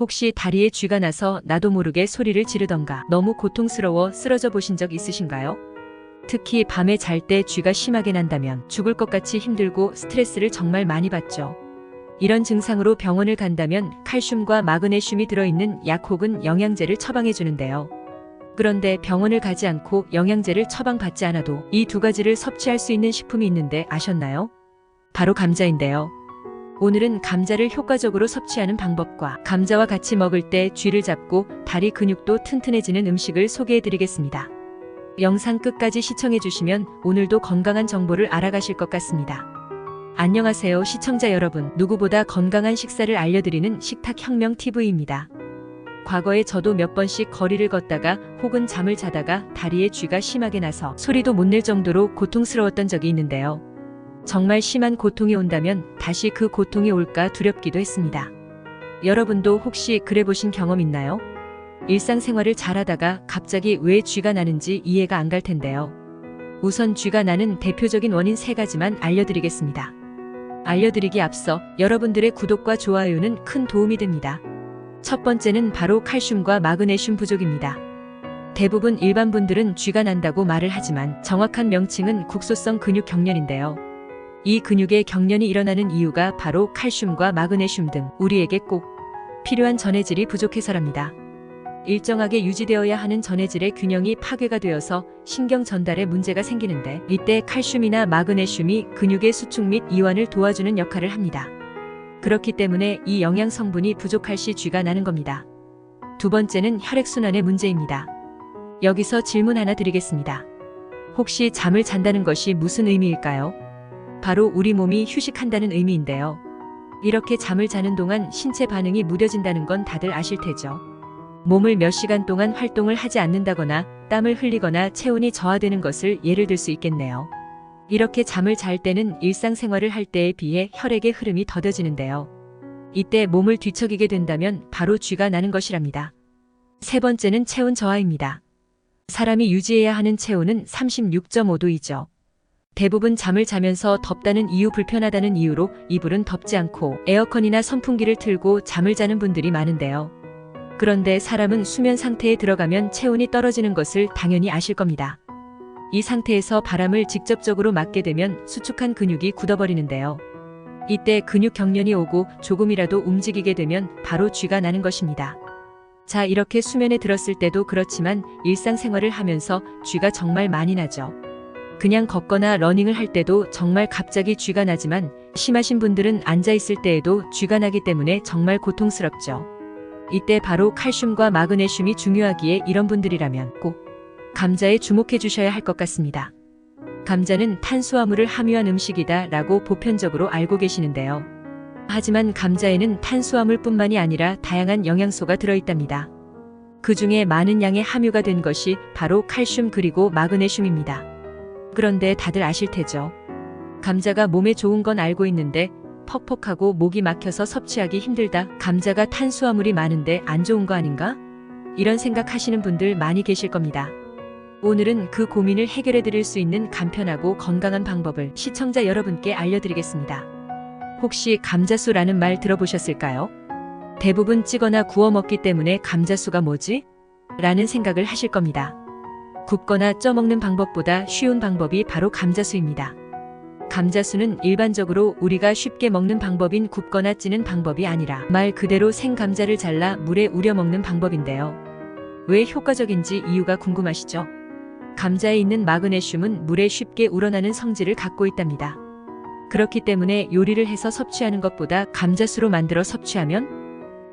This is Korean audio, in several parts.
혹시 다리에 쥐가 나서 나도 모르게 소리를 지르던가 너무 고통스러워 쓰러져 보신 적 있으신가요? 특히 밤에 잘 때 쥐가 심하게 난다면 죽을 것 같이 힘들고 스트레스를 정말 많이 받죠. 이런 증상으로 병원을 간다면 칼슘과 마그네슘이 들어있는 약 혹은 영양제를 처방해 주는데요. 그런데 병원을 가지 않고 영양제를 처방받지 않아도 이 두 가지를 섭취할 수 있는 식품이 있는데 아셨나요? 바로 감자인데요. 오늘은 감자를 효과적으로 섭취하는 방법과 감자와 같이 먹을 때 쥐를 잡고 다리 근육도 튼튼해지는 음식을 소개해 드리겠습니다. 영상 끝까지 시청해 주시면 오늘도 건강한 정보를 알아가실 것 같습니다. 안녕하세요 시청자 여러분, 누구보다 건강한 식사를 알려드리는 식탁혁명TV입니다. 과거에 저도 몇 번씩 거리를 걷다가 혹은 잠을 자다가 다리에 쥐가 심하게 나서 소리도 못 낼 정도로 고통스러웠던 적이 있는데요. 정말 심한 고통이 온다면 다시 그 고통이 올까 두렵기도 했습니다. 여러분도 혹시 그래 보신 경험 있나요? 일상생활을 잘하다가 갑자기 왜 쥐가 나는지 이해가 안 갈 텐데요. 우선 쥐가 나는 대표적인 원인 3가지만 알려드리겠습니다. 알려드리기 앞서 여러분들의 구독과 좋아요는 큰 도움이 됩니다. 첫 번째는 바로 칼슘과 마그네슘 부족입니다. 대부분 일반 분들은 쥐가 난다고 말을 하지만 정확한 명칭은 국소성 근육 경련인데요. 이 근육의 경련이 일어나는 이유가 바로 칼슘과 마그네슘 등 우리에게 꼭 필요한 전해질이 부족해서랍니다. 일정하게 유지되어야 하는 전해질의 균형이 파괴가 되어서 신경 전달에 문제가 생기는데, 이때 칼슘이나 마그네슘이 근육의 수축 및 이완을 도와주는 역할을 합니다. 그렇기 때문에 이 영양 성분이 부족할 시 쥐가 나는 겁니다. 두 번째는 혈액순환의 문제입니다. 여기서 질문 하나 드리겠습니다. 혹시 잠을 잔다는 것이 무슨 의미일까요? 바로 우리 몸이 휴식한다는 의미인데요. 이렇게 잠을 자는 동안 신체 반응이 무뎌진다는 건 다들 아실 테죠. 몸을 몇 시간 동안 활동을 하지 않는다거나 땀을 흘리거나 체온이 저하되는 것을 예를 들 수 있겠네요. 이렇게 잠을 잘 때는 일상생활을 할 때에 비해 혈액의 흐름이 더뎌지는데요. 이때 몸을 뒤척이게 된다면 바로 쥐가 나는 것이랍니다. 세 번째는 체온 저하입니다. 사람이 유지해야 하는 체온은 36.5도이죠. 대부분 잠을 자면서 덥다는 이유, 불편하다는 이유로 이불은 덮지 않고 에어컨이나 선풍기를 틀고 잠을 자는 분들이 많은데요. 그런데 사람은 수면 상태에 들어가면 체온이 떨어지는 것을 당연히 아실 겁니다. 이 상태에서 바람을 직접적으로 맞게 되면 수축한 근육이 굳어버리는데요. 이때 근육 경련이 오고 조금이라도 움직이게 되면 바로 쥐가 나는 것입니다. 자, 이렇게 수면에 들었을 때도 그렇지만 일상생활을 하면서 쥐가 정말 많이 나죠. 그냥 걷거나 러닝을 할 때도 정말 갑자기 쥐가 나지만 심하신 분들은 앉아있을 때에도 쥐가 나기 때문에 정말 고통스럽죠. 이때 바로 칼슘과 마그네슘이 중요하기에 이런 분들이라면 꼭 감자에 주목해 주셔야 할 것 같습니다. 감자는 탄수화물을 함유한 음식이다 라고 보편적으로 알고 계시는데요. 하지만 감자에는 탄수화물뿐만이 아니라 다양한 영양소가 들어있답니다. 그 중에 많은 양의 함유가 된 것이 바로 칼슘 그리고 마그네슘입니다. 그런데 다들 아실 테죠. 감자가 몸에 좋은 건 알고 있는데 퍽퍽하고 목이 막혀서 섭취하기 힘들다, 감자가 탄수화물이 많은데 안 좋은 거 아닌가? 이런 생각하시는 분들 많이 계실 겁니다. 오늘은 그 고민을 해결해 드릴 수 있는 간편하고 건강한 방법을 시청자 여러분께 알려드리겠습니다. 혹시 감자수라는 말 들어보셨을까요? 대부분 찌거나 구워 먹기 때문에 감자수가 뭐지? 라는 생각을 하실 겁니다. 굽거나 쪄먹는 방법보다 쉬운 방법이 바로 감자수입니다. 감자수는 일반적으로 우리가 쉽게 먹는 방법인 굽거나 찌는 방법이 아니라 말 그대로 생감자를 잘라 물에 우려 먹는 방법인데요. 왜 효과적인지 이유가 궁금하시죠? 감자에 있는 마그네슘은 물에 쉽게 우러나는 성질을 갖고 있답니다. 그렇기 때문에 요리를 해서 섭취하는 것보다 감자수로 만들어 섭취하면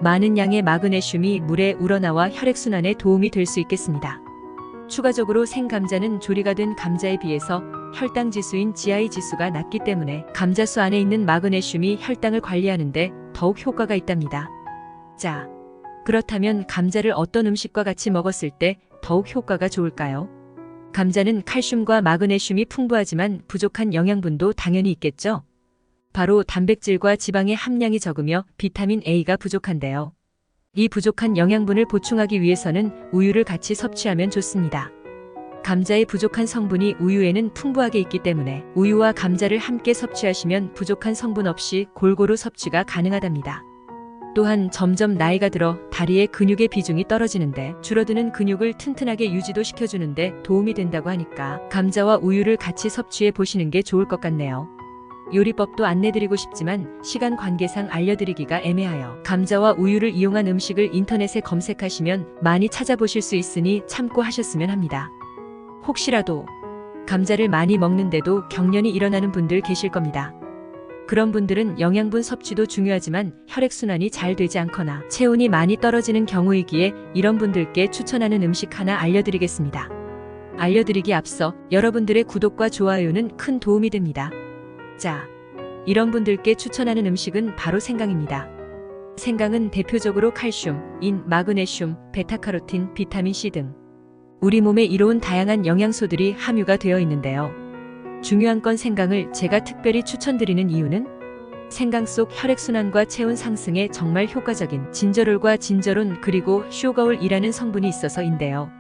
많은 양의 마그네슘이 물에 우러나와 혈액순환에 도움이 될 수 있겠습니다. 추가적으로 생감자는 조리가 된 감자에 비해서 혈당 지수인 GI 지수가 낮기 때문에 감자수 안에 있는 마그네슘이 혈당을 관리하는 데 더욱 효과가 있답니다. 자, 그렇다면 감자를 어떤 음식과 같이 먹었을 때 더욱 효과가 좋을까요? 감자는 칼슘과 마그네슘이 풍부하지만 부족한 영양분도 당연히 있겠죠? 바로 단백질과 지방의 함량이 적으며 비타민 A가 부족한데요. 이 부족한 영양분을 보충하기 위해서는 우유를 같이 섭취하면 좋습니다. 감자의 부족한 성분이 우유에는 풍부하게 있기 때문에 우유와 감자를 함께 섭취하시면 부족한 성분 없이 골고루 섭취가 가능하답니다. 또한 점점 나이가 들어 다리의 근육의 비중이 떨어지는데 줄어드는 근육을 튼튼하게 유지도 시켜주는데 도움이 된다고 하니까 감자와 우유를 같이 섭취해 보시는 게 좋을 것 같네요. 요리법도 안내드리고 싶지만 시간 관계상 알려드리기가 애매하여 감자와 우유를 이용한 음식을 인터넷에 검색하시면 많이 찾아보실 수 있으니 참고하셨으면 합니다. 혹시라도 감자를 많이 먹는데도 경련이 일어나는 분들 계실 겁니다. 그런 분들은 영양분 섭취도 중요하지만 혈액순환이 잘 되지 않거나 체온이 많이 떨어지는 경우이기에 이런 분들께 추천하는 음식 하나 알려드리겠습니다. 알려드리기 앞서 여러분들의 구독과 좋아요는 큰 도움이 됩니다. 자, 이런 분들께 추천하는 음식은 바로 생강입니다. 생강은 대표적으로 칼슘, 인, 마그네슘, 베타카로틴, 비타민C 등 우리 몸에 이로운 다양한 영양소들이 함유가 되어 있는데요. 중요한 건 생강을 제가 특별히 추천드리는 이유는 생강 속 혈액순환과 체온 상승에 정말 효과적인 진저롤과 진저론 그리고 쇼가올이라는 성분이 있어서인데요.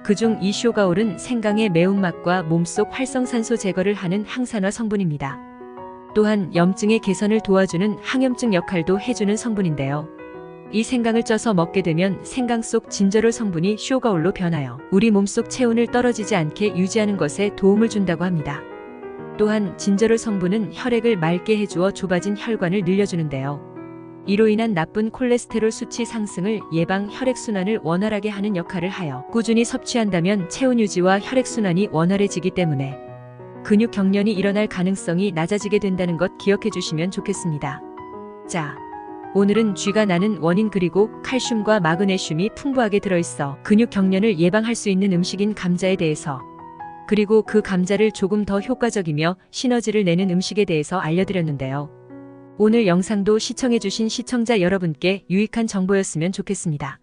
그중 이 쇼가올은 생강의 매운맛과 몸속 활성산소 제거를 하는 항산화 성분입니다. 또한 염증의 개선을 도와주는 항염증 역할도 해주는 성분인데요. 이 생강을 쪄서 먹게 되면 생강 속 진저롤 성분이 쇼가올로 변하여 우리 몸속 체온을 떨어지지 않게 유지하는 것에 도움을 준다고 합니다. 또한 진저롤 성분은 혈액을 맑게 해주어 좁아진 혈관을 늘려주는데요. 이로 인한 나쁜 콜레스테롤 수치 상승을 예방, 혈액순환을 원활하게 하는 역할을 하여 꾸준히 섭취한다면 체온 유지와 혈액순환이 원활해지기 때문에 근육 경련이 일어날 가능성이 낮아지게 된다는 것 기억해 주시면 좋겠습니다. 자, 오늘은 쥐가 나는 원인 그리고 칼슘과 마그네슘이 풍부하게 들어있어 근육 경련을 예방할 수 있는 음식인 감자에 대해서 그리고 그 감자를 조금 더 효과적이며 시너지를 내는 음식에 대해서 알려드렸는데요. 오늘 영상도 시청해주신 시청자 여러분께 유익한 정보였으면 좋겠습니다.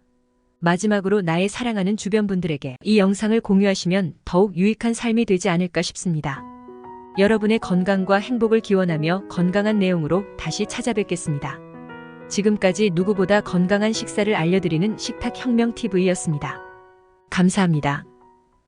마지막으로 나의 사랑하는 주변 분들에게 이 영상을 공유하시면 더욱 유익한 삶이 되지 않을까 싶습니다. 여러분의 건강과 행복을 기원하며 건강한 내용으로 다시 찾아뵙겠습니다. 지금까지 누구보다 건강한 식사를 알려드리는 식탁혁명TV였습니다. 감사합니다.